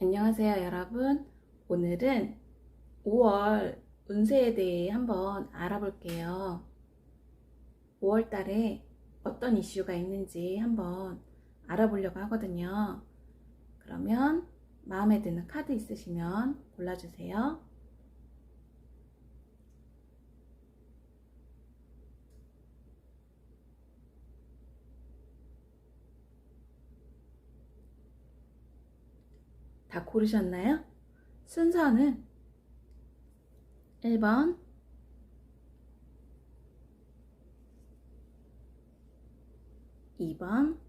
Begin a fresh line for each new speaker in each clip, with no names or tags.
안녕하세요, 여러분. 오늘은 5월 운세에 대해 한번 알아볼게요. 5월 달에 어떤 이슈가 있는지 한번 알아보려고 하거든요. 그러면 마음에 드는 카드 있으시면 골라주세요. 다 고르셨나요? 순서는 1번, 2번,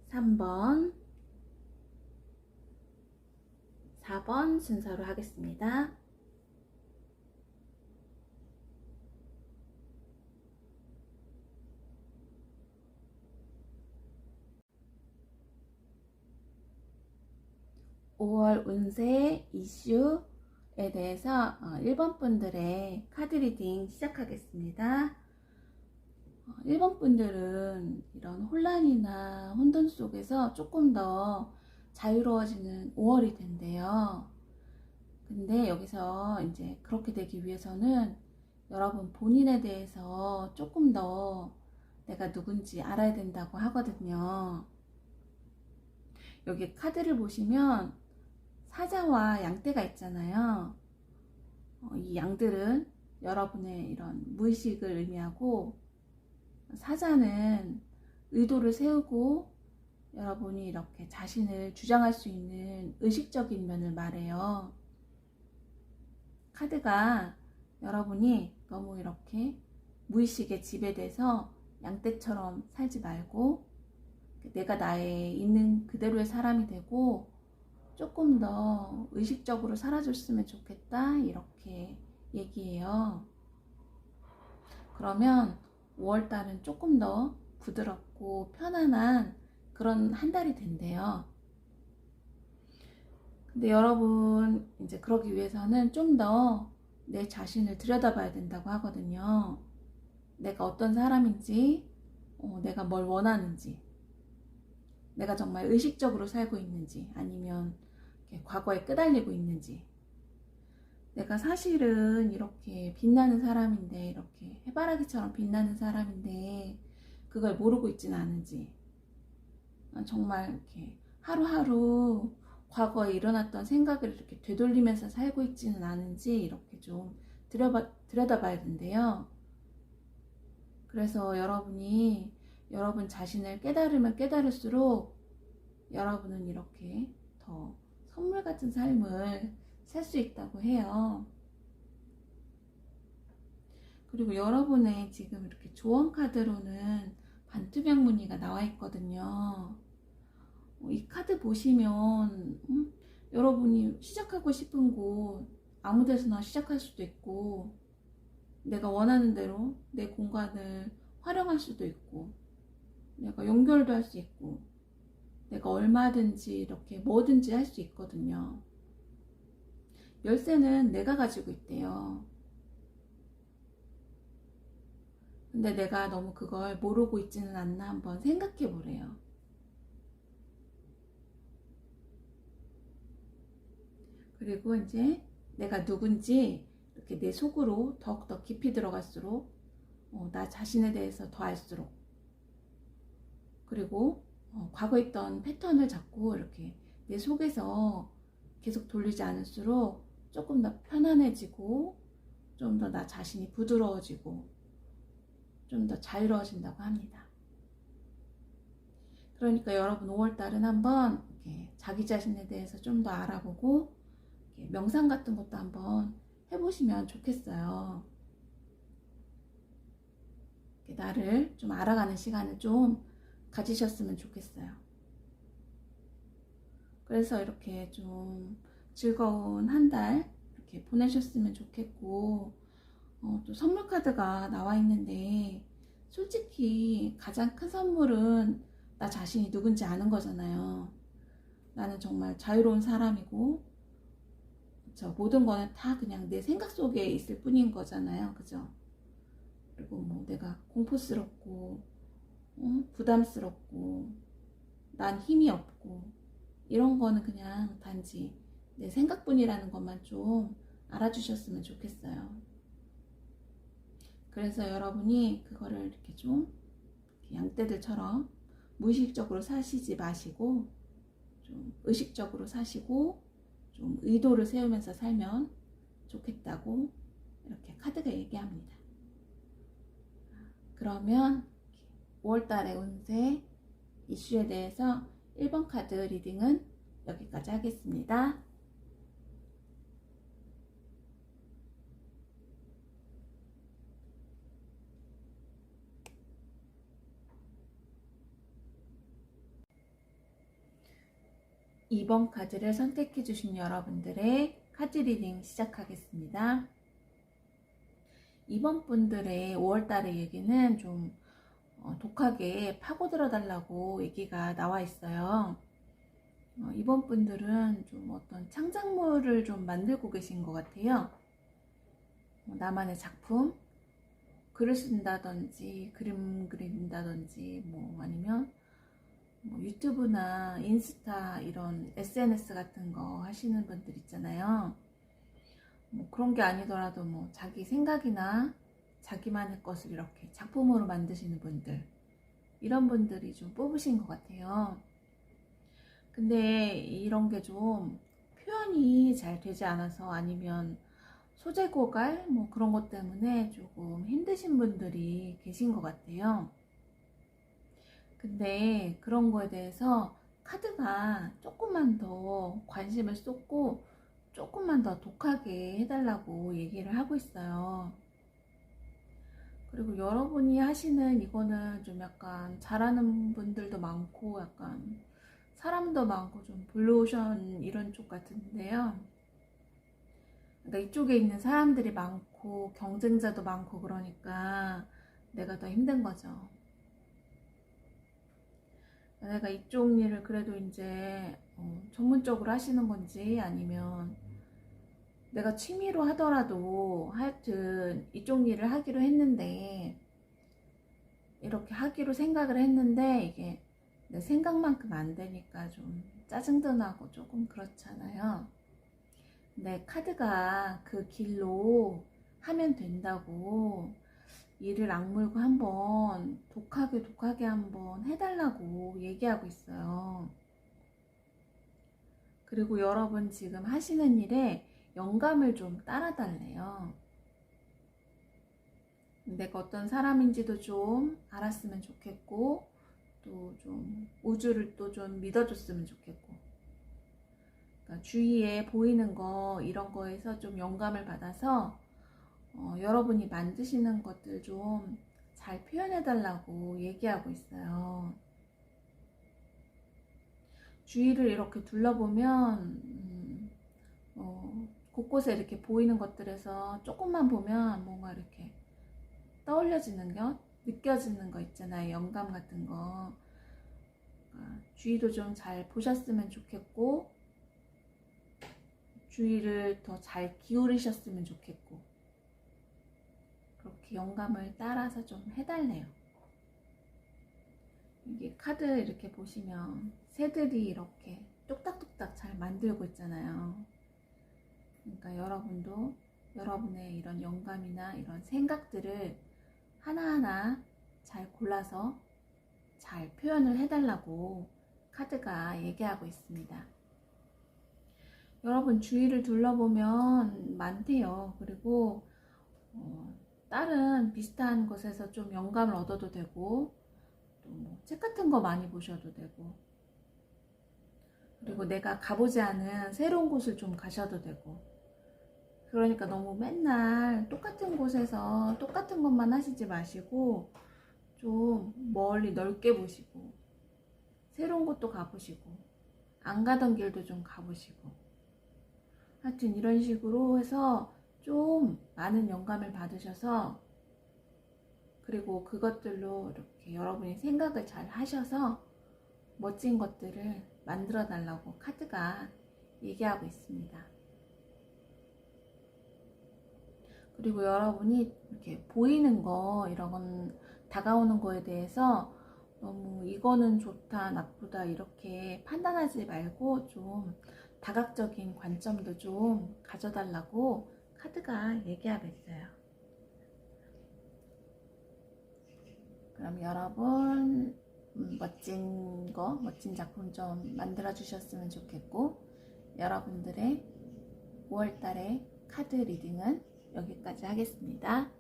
3번, 4번 순서로 하겠습니다. (5월) 운세 이슈에 대해서 1번 분들의 카드 리딩 시작하겠습니다. 1번 분들은 이런 혼란이나 혼돈 속에서 조금 더 자유로워지는 5월이 된대요. 근데 여기서 이제 그렇게 되기 위해서는 여러분 본인에 대해서 조금 더 내가 누군지 알아야 된다고 하거든요. 여기 카드를 보시면 사자와 양떼가 있잖아요. 이 양들은 여러분의 이런 무의식을 의미하고, 사자는 의도를 세우고 여러분이 이렇게 자신을 주장할 수 있는 의식적인 면을 말해요. 카드가 여러분이 너무 이렇게 무의식에 지배돼서 양떼처럼 살지 말고 내가 나의 있는 그대로의 사람이 되고 조금 더 의식적으로 살아줬으면 좋겠다, 이렇게 얘기해요. 그러면 5월달은 조금 더 부드럽고 편안한 그런 한 달이 된대요. 근데 여러분 이제 그러기 위해서는 좀 더 내 자신을 들여다봐야 된다고 하거든요. 내가 어떤 사람인지, 내가 뭘 원하는지, 내가 정말 의식적으로 살고 있는지, 아니면 과거에 끄달리고 있는지, 내가 사실은 이렇게 빛나는 사람인데, 이렇게 해바라기처럼 빛나는 사람인데 그걸 모르고 있지는 않은지, 정말 이렇게 하루하루 과거에 일어났던 생각을 이렇게 되돌리면서 살고 있지는 않은지, 이렇게 좀 들여다봐야 된대요. 그래서 여러분이 여러분 자신을 깨달으면 깨달을수록 여러분은 이렇게 더 선물 같은 삶을 살 수 있다고 해요. 그리고 여러분의 지금 이렇게 조언 카드로는 반투명 무늬가 나와 있거든요. 이 카드 보시면 여러분이 시작하고 싶은 곳 아무 데서나 시작할 수도 있고, 내가 원하는 대로 내 공간을 활용할 수도 있고, 내가 연결도 할 수 있고, 내가 얼마든지 이렇게 뭐든지 할 수 있거든요. 열쇠는 내가 가지고 있대요. 근데 내가 너무 그걸 모르고 있지는 않나 한번 생각해 보래요. 그리고 이제 내가 누군지 이렇게 내 속으로 더욱더 깊이 들어갈수록 나 자신에 대해서 더 알수록, 그리고 과거에 있던 패턴을 자꾸 이렇게 내 속에서 계속 돌리지 않을수록 조금 더 편안해지고, 좀 더 나 자신이 부드러워지고 좀 더 자유로워진다고 합니다. 그러니까 여러분 5월달은 한번 이렇게 자기 자신에 대해서 좀 더 알아보고 명상 같은 것도 한번 해보시면 좋겠어요. 나를 좀 알아가는 시간을 좀 가지셨으면 좋겠어요. 그래서 이렇게 좀 즐거운 한 달 이렇게 보내셨으면 좋겠고, 또 선물 카드가 나와 있는데, 솔직히 가장 큰 선물은 나 자신이 누군지 아는 거잖아요. 나는 정말 자유로운 사람이고, 그쵸? 모든 거는 다 그냥 내 생각 속에 있을 뿐인 거잖아요. 그죠? 그리고 뭐 내가 공포스럽고 부담스럽고 난 힘이 없고 이런 거는 그냥 단지 내 생각뿐이라는 것만 좀 알아주셨으면 좋겠어요. 그래서 여러분이 그거를 이렇게 좀 양떼들처럼 무의식적으로 사시지 마시고 좀 의식적으로 사시고 좀 의도를 세우면서 살면 좋겠다고 이렇게 카드가 얘기합니다. 그러면 5월달의 운세 이슈에 대해서 1번 카드 리딩은 여기까지 하겠습니다. (2번) 카드를 선택해 주신 여러분들의 카드 리딩 시작하겠습니다. 2번 분들의 5월달의 얘기는 좀 독하게 파고들어 달라고 얘기가 나와 있어요. 이번 분들은 좀 어떤 창작물을 좀 만들고 계신 것 같아요. 나만의 작품, 글을 쓴다든지 그림 그린다든지 아니면 유튜브나 인스타 이런 SNS 같은 거 하시는 분들 있잖아요. 그런 게 아니더라도 자기 생각이나 자기만의 것을 이렇게 작품으로 만드시는 분들, 이런 분들이 좀 뽑으신 것 같아요. 근데 이런 게 좀 표현이 잘 되지 않아서 아니면 소재 고갈 그런 것 때문에 조금 힘드신 분들이 계신 것 같아요. 근데 그런 거에 대해서 카드가 조금만 더 관심을 쏟고 조금만 더 독하게 해달라고 얘기를 하고 있어요. 그리고 여러분이 하시는 이거는 좀 약간 잘하는 분들도 많고 약간 사람도 많고 좀 블루오션 이런 쪽 같은데요. 그러니까 이쪽에 있는 사람들이 많고 경쟁자도 많고 그러니까 내가 더 힘든 거죠. 내가 이쪽 일을 그래도 이제 전문적으로 하시는 건지 아니면 내가 취미로 하더라도 하여튼 이쪽 일을 하기로 했는데 이렇게 하기로 생각을 했는데 이게 내 생각만큼 안 되니까 좀 짜증도 나고 조금 그렇잖아요. 근데 카드가 그 길로 하면 된다고 이를 악물고 한번 독하게 한번 해달라고 얘기하고 있어요. 그리고 여러분 지금 하시는 일에 영감을 좀 따라달래요. 내가 어떤 사람인지도 좀 알았으면 좋겠고 또 좀 우주를 또 좀 믿어줬으면 좋겠고, 그러니까 주위에 보이는 거 이런 거에서 좀 영감을 받아서 여러분이 만드시는 것들 좀 잘 표현해 달라고 얘기하고 있어요. 주위를 이렇게 둘러보면 곳곳에 이렇게 보이는 것들에서 조금만 보면 뭔가 이렇게 떠올려지는 것, 느껴지는 거 있잖아요. 영감 같은 거. 주위도 좀 잘 보셨으면 좋겠고 주위를 더 잘 기울이셨으면 좋겠고 그렇게 영감을 따라서 좀 해달래요. 이게 카드 이렇게 보시면 새들이 이렇게 뚝딱뚝딱 잘 만들고 있잖아요. 그러니까 여러분도 여러분의 이런 영감이나 이런 생각들을 하나하나 잘 골라서 잘 표현을 해달라고 카드가 얘기하고 있습니다. 여러분 주위를 둘러보면 많대요. 그리고 다른 비슷한 곳에서 좀 영감을 얻어도 되고 또 책 같은 거 많이 보셔도 되고, 그리고 내가 가보지 않은 새로운 곳을 좀 가셔도 되고, 그러니까 너무 맨날 똑같은 곳에서 똑같은 것만 하시지 마시고 좀 멀리 넓게 보시고 새로운 곳도 가보시고 안 가던 길도 좀 가보시고, 하여튼 이런 식으로 해서 좀 많은 영감을 받으셔서 그리고 그것들로 이렇게 여러분이 생각을 잘 하셔서 멋진 것들을 만들어 달라고 카드가 얘기하고 있습니다. 그리고 여러분이 이렇게 보이는 거, 이런 건 다가오는 거에 대해서 너무 이거는 좋다, 나쁘다 이렇게 판단하지 말고 좀 다각적인 관점도 좀 가져달라고 카드가 얘기하고 있어요. 그럼 여러분 멋진 작품 좀 만들어 주셨으면 좋겠고, 여러분들의 5월달의 카드 리딩은 여기까지 하겠습니다.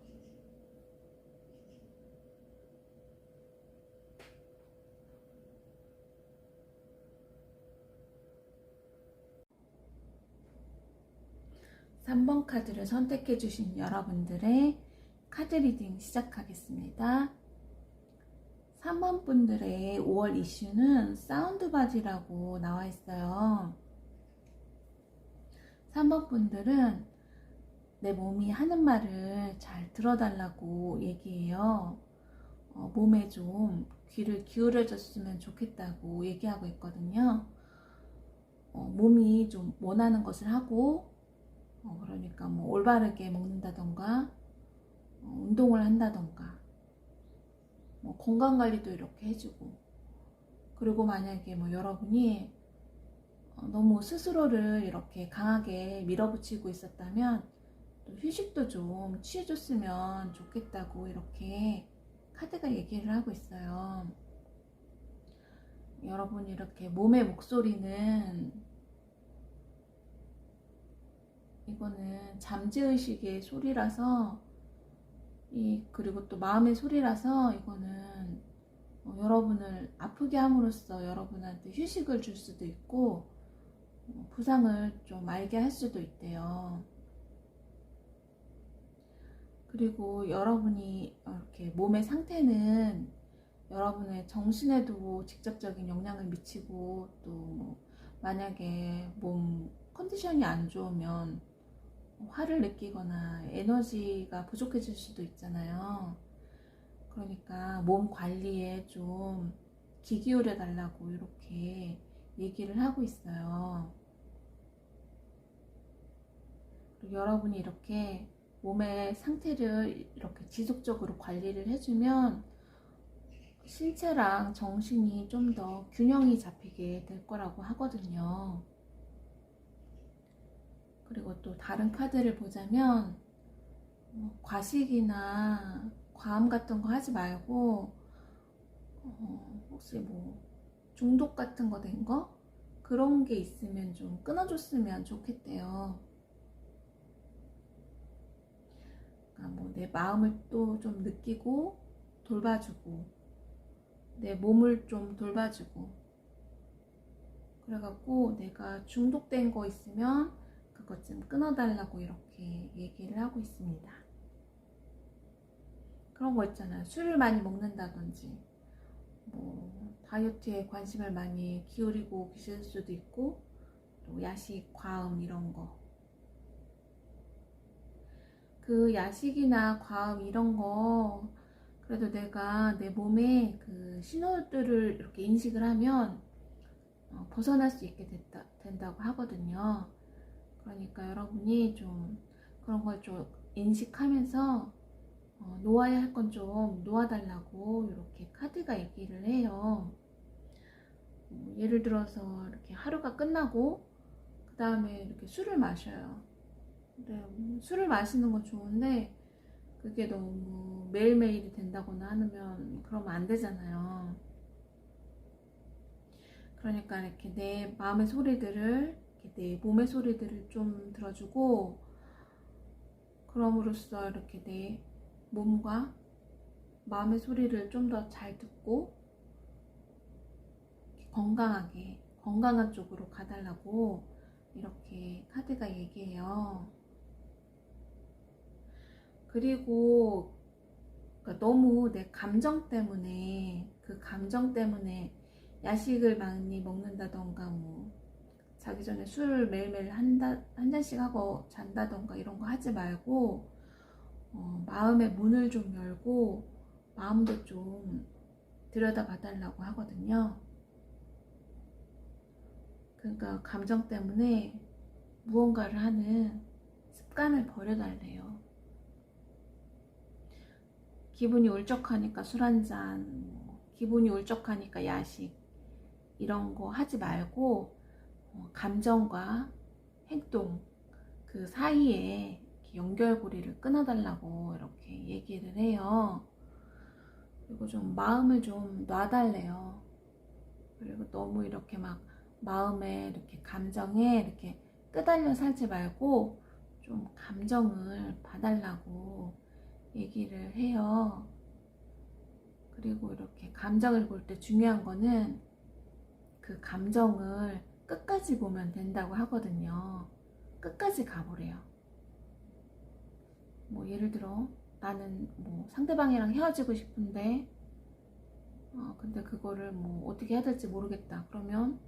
(3번) 카드를 선택해 주신 여러분들의 카드 리딩 시작하겠습니다. 3번 분들의 5월 이슈는 사운드 바디라고 나와 있어요. 3번 분들은 내 몸이 하는 말을 잘 들어달라고 얘기해요. 몸에 좀 귀를 기울여 줬으면 좋겠다고 얘기하고 있거든요. 몸이 좀 원하는 것을 하고, 그러니까 뭐 올바르게 먹는다던가, 운동을 한다던가, 뭐 건강관리도 이렇게 해주고, 그리고 만약에 뭐 여러분이 너무 스스로를 이렇게 강하게 밀어붙이고 있었다면 또 휴식도 좀 취해줬으면 좋겠다고 이렇게 카드가 얘기를 하고 있어요. 여러분이 이렇게 몸의 목소리는, 이거는 잠재의식의 소리라서, 그리고 또 마음의 소리라서, 이거는 여러분을 아프게 함으로써 여러분한테 휴식을 줄 수도 있고 부상을 좀 알게 할 수도 있대요. 그리고 여러분이 이렇게 몸의 상태는 여러분의 정신에도 직접적인 영향을 미치고, 또 만약에 몸 컨디션이 안 좋으면 화를 느끼거나 에너지가 부족해질 수도 있잖아요. 그러니까 몸 관리에 좀 귀 기울여 달라고 이렇게 얘기를 하고 있어요. 그리고 여러분이 이렇게 몸의 상태를 이렇게 지속적으로 관리를 해주면 신체랑 정신이 좀 더 균형이 잡히게 될 거라고 하거든요. 그리고 또 다른 카드를 보자면 과식이나 과음 같은 거 하지 말고 혹시 뭐 중독 같은 거 된 거? 그런 게 있으면 좀 끊어줬으면 좋겠대요. 그러니까 뭐 내 마음을 또 좀 느끼고 돌봐주고, 내 몸을 좀 돌봐주고, 그래갖고 내가 중독된 거 있으면 그것 좀 끊어달라고 이렇게 얘기를 하고 있습니다. 그런 거 있잖아요. 술을 많이 먹는다든지, 뭐 다이어트에 관심을 많이 기울이고 계실 수도 있고, 또 야식, 과음 이런 거. 그 야식이나 과음 이런 거, 그래도 내가 내 몸에 그 신호들을 이렇게 인식을 하면 벗어날 수 있게 된다고 하거든요. 그러니까 여러분이 좀 그런 걸 좀 인식하면서 놓아야 할 건 좀 놓아달라고 이렇게 카드가 얘기를 해요. 예를 들어서 이렇게 하루가 끝나고 그 다음에 이렇게 술을 마셔요. 근데 술을 마시는 건 좋은데 그게 너무 매일매일이 된다거나 하면 그러면 안 되잖아요. 그러니까 이렇게 내 마음의 소리들을, 이렇게 내 몸의 소리들을 좀 들어주고, 그럼으로써 이렇게 내 몸과 마음의 소리를 좀 더 잘 듣고 건강하게, 건강한 쪽으로 가달라고 이렇게 카드가 얘기해요. 그리고 그러니까 너무 내 감정 때문에, 그 감정 때문에 야식을 많이 먹는다던가, 뭐 자기 전에 술 매일매일 한 잔씩 하고 잔다던가 이런 거 하지 말고 마음의 문을 좀 열고 마음도 좀 들여다봐 달라고 하거든요. 그러니까 감정 때문에 무언가를 하는 습관을 버려달래요. 기분이 울적하니까 술 한 잔, 기분이 울적하니까 야식 이런 거 하지 말고 감정과 행동 그 사이에 연결고리를 끊어달라고 이렇게 얘기를 해요. 그리고 좀 마음을 좀 놔달래요. 그리고 너무 이렇게 막 마음에 이렇게 감정에 이렇게 끄달려 살지 말고 좀 감정을 봐달라고 얘기를 해요. 그리고 이렇게 감정을 볼 때 중요한 거는 그 감정을 끝까지 보면 된다고 하거든요. 끝까지 가보래요. 뭐 예를 들어 나는 뭐 상대방이랑 헤어지고 싶은데 근데 그거를 뭐 어떻게 해야 될지 모르겠다. 그러면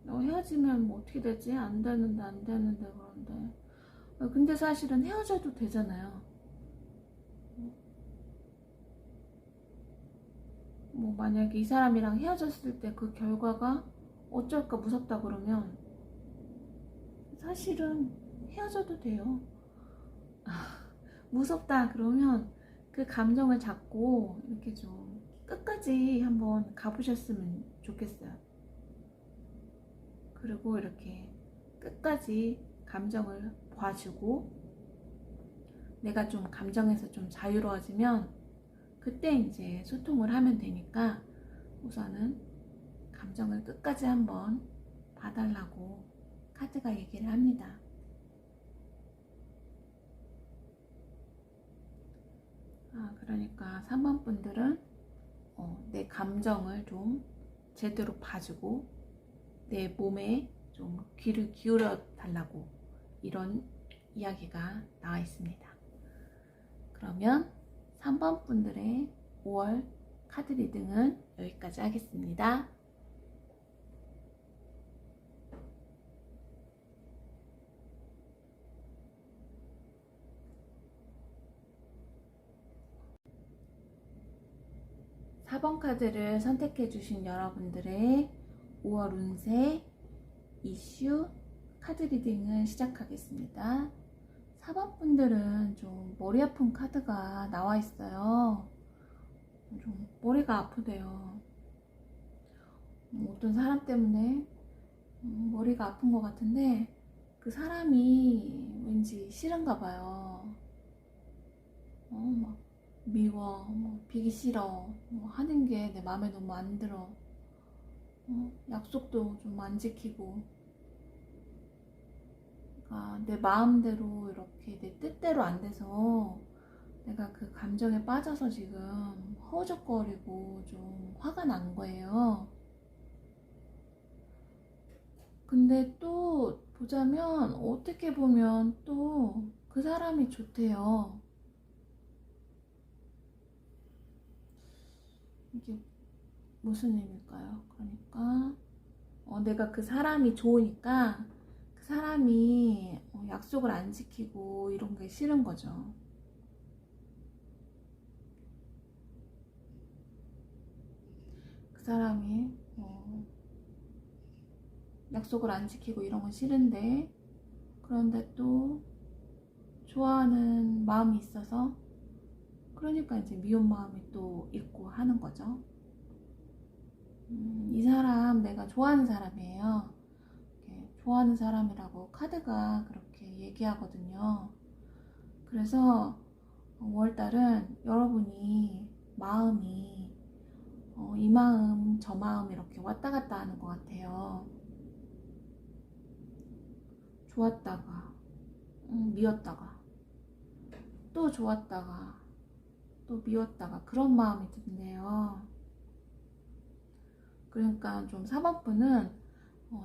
헤어지면 뭐 어떻게 되지? 안 되는데 그런데 근데 사실은 헤어져도 되잖아요. 뭐 만약에 이 사람이랑 헤어졌을 때 그 결과가 어쩔까 무섭다 그러면 사실은 헤어져도 돼요. 무섭다 그러면 그 감정을 잡고 이렇게 좀 끝까지 한번 가보셨으면 좋겠어요. 그리고 이렇게 끝까지 감정을 봐주고 내가 좀 감정에서 좀 자유로워지면 그때 이제 소통을 하면 되니까 우선은 감정을 끝까지 한번 봐달라고 카드가 얘기를 합니다. 그러니까 3번 분들은 내 감정을 좀 제대로 봐주고 내 몸에 좀 귀를 기울여 달라고 이런 이야기가 나와 있습니다. 그러면 3번 분들의 5월 카드 리딩은 여기까지 하겠습니다. 사 번 카드를 선택해 주신 여러분들의 5월 운세 이슈 카드 리딩을 시작하겠습니다. 4번 분들은 좀 머리 아픈 카드가 나와 있어요. 좀 머리가 아프대요. 어떤 사람 때문에 머리가 아픈 것 같은데 그 사람이 왠지 싫은가 봐요. 막 미워, 비기 싫어, 하는 게 내 마음에 너무 안 들어. 약속도 좀 안 지키고. 그러니까 내 마음대로 이렇게 내 뜻대로 안 돼서 내가 그 감정에 빠져서 지금 허우적거리고 좀 화가 난 거예요. 근데 또 보자면 어떻게 보면 또 그 사람이 좋대요. 이게 무슨 의미일까요? 그러니까 내가 그 사람이 좋으니까 그 사람이 약속을 안 지키고 이런 게 싫은 거죠. 그 사람이 약속을 안 지키고 이런 건 싫은데 그런데 또 좋아하는 마음이 있어서 그러니까 이제 미운 마음이 또 있고 하는 거죠. 이 사람 내가 좋아하는 사람이에요. 좋아하는 사람이라고 카드가 그렇게 얘기하거든요. 그래서 5월달은 여러분이 마음이 이 마음 저 마음 이렇게 왔다 갔다 하는 것 같아요. 좋았다가 미웠다가 또 좋았다가 또 미웠다가 그런 마음이 든대요. 그러니까 좀 4번 분은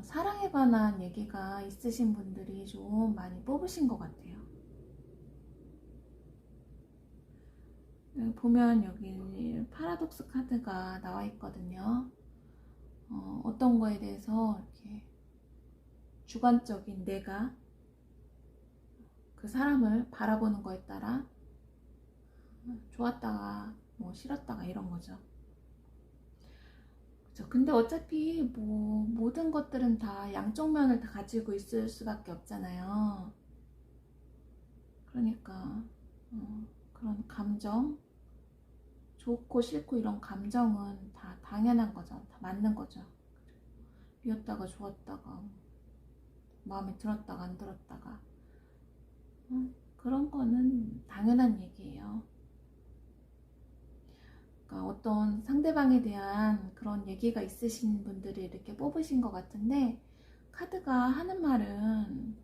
사랑에 관한 얘기가 있으신 분들이 좀 많이 뽑으신 것 같아요. 보면 여기 파라독스 카드가 나와 있거든요. 어떤 거에 대해서 이렇게 주관적인 내가 그 사람을 바라보는 거에 따라 좋았다가 뭐 싫었다가 이런 거죠. 그렇죠. 근데 어차피 뭐 모든 것들은 다 양쪽 면을 다 가지고 있을 수밖에 없잖아요. 그러니까 그런 감정 좋고 싫고 이런 감정은 다 당연한 거죠. 다 맞는 거죠. 미웠다가 좋았다가 마음에 들었다가 안 들었다가 그런 거는 당연한 얘기예요. 그러니까 어떤 상대방에 대한 그런 얘기가 있으신 분들이 이렇게 뽑으신 것 같은데, 카드가 하는 말은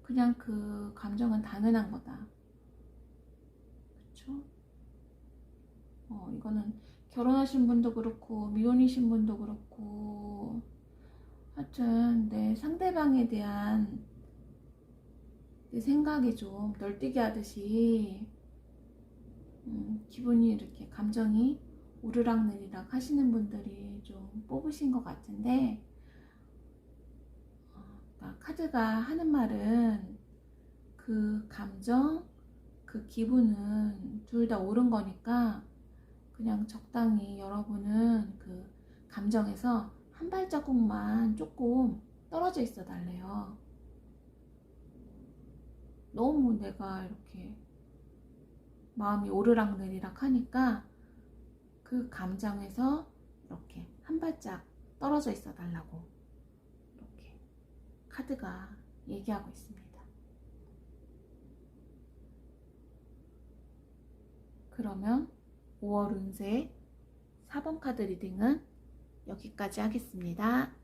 그냥 그 감정은 당연한 거다. 그쵸? 이거는 결혼하신 분도 그렇고 미혼이신 분도 그렇고 하여튼 내 상대방에 대한 내 생각이 좀 널뛰게 하듯이 기분이 이렇게 감정이 오르락내리락 하시는 분들이 좀 뽑으신 것 같은데, 그러니까 카드가 하는 말은 그 감정, 그 기분은 둘 다 옳은 거니까 그냥 적당히 여러분은 그 감정에서 한 발자국만 조금 떨어져 있어 달래요. 너무 내가 이렇게 마음이 오르락내리락 하니까 그 감정에서 이렇게 한 발짝 떨어져 있어 달라고 이렇게 카드가 얘기하고 있습니다. 그러면 5월 운세 4번 카드 리딩은 여기까지 하겠습니다.